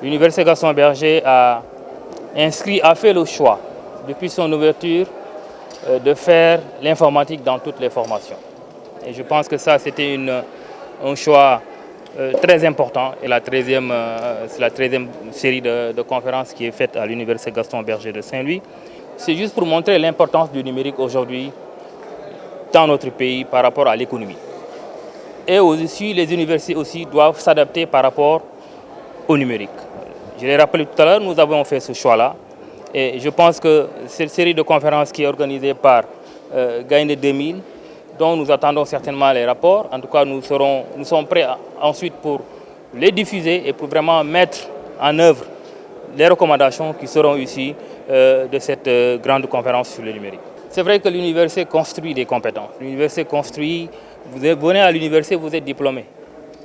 l'Université Gaston Berger a fait le choix, depuis son ouverture, de faire l'informatique dans toutes les formations. Et je pense que ça, c'était un choix très important. Et c'est la 13e série de conférences qui est faite à l'Université Gaston Berger de Saint-Louis. C'est juste pour montrer l'importance du numérique aujourd'hui dans notre pays par rapport à l'économie. Et aussi, les universités aussi doivent s'adapter par rapport au numérique. Je l'ai rappelé tout à l'heure, nous avons fait ce choix-là. Et je pense que cette série de conférences qui est organisée par Gaïne 2000, dont nous attendons certainement les rapports. En tout cas, nous sommes prêts ensuite pour les diffuser et pour vraiment mettre en œuvre les recommandations qui seront issues de cette grande conférence sur le numérique. C'est vrai que l'université construit des compétences. L'université construit, vous venez à l'université, vous êtes diplômé.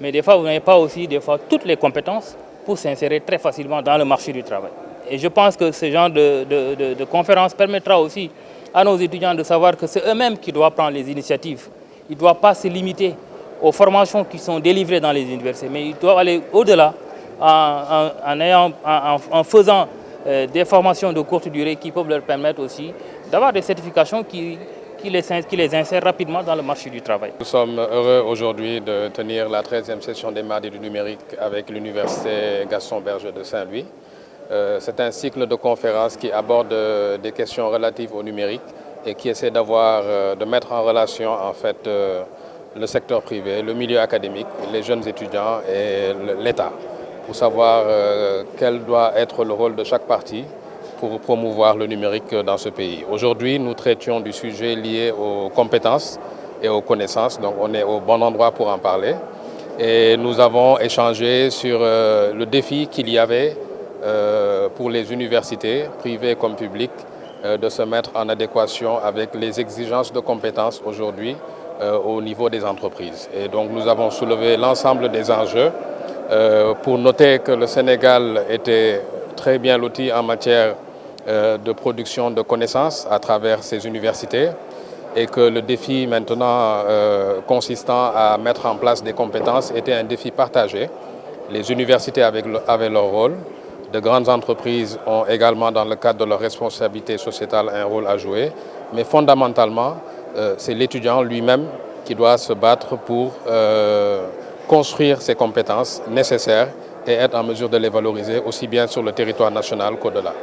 Mais des fois, vous n'avez pas aussi toutes les compétences pour s'insérer très facilement dans le marché du travail. Et je pense que ce genre de conférence permettra aussi à nos étudiants de savoir que c'est eux-mêmes qui doivent prendre les initiatives. Ils ne doivent pas se limiter aux formations qui sont délivrées dans les universités, mais ils doivent aller au-delà en faisant des formations de courte durée qui peuvent leur permettre aussi d'avoir des certifications qui les insèrent rapidement dans le marché du travail. Nous sommes heureux aujourd'hui de tenir la 13e session des Mardis du numérique avec l'Université Gaston Berger de Saint-Louis. C'est un cycle de conférences qui aborde des questions relatives au numérique et qui essaie de mettre en relation en fait le secteur privé, le milieu académique, les jeunes étudiants et l'État pour savoir quel doit être le rôle de chaque partie pour promouvoir le numérique dans ce pays. Aujourd'hui, nous traitions du sujet lié aux compétences et aux connaissances, donc on est au bon endroit pour en parler. Et nous avons échangé sur le défi qu'il y avait pour les universités, privées comme publiques, de se mettre en adéquation avec les exigences de compétences aujourd'hui au niveau des entreprises. Et donc nous avons soulevé l'ensemble des enjeux pour noter que le Sénégal était très bien loti en matière de production de connaissances à travers ses universités et que le défi maintenant consistant à mettre en place des compétences était un défi partagé. Les universités avaient leur rôle. De grandes entreprises ont également, dans le cadre de leur responsabilité sociétale, un rôle à jouer. Mais fondamentalement, c'est l'étudiant lui-même qui doit se battre pour construire ces compétences nécessaires et être en mesure de les valoriser aussi bien sur le territoire national qu'au-delà.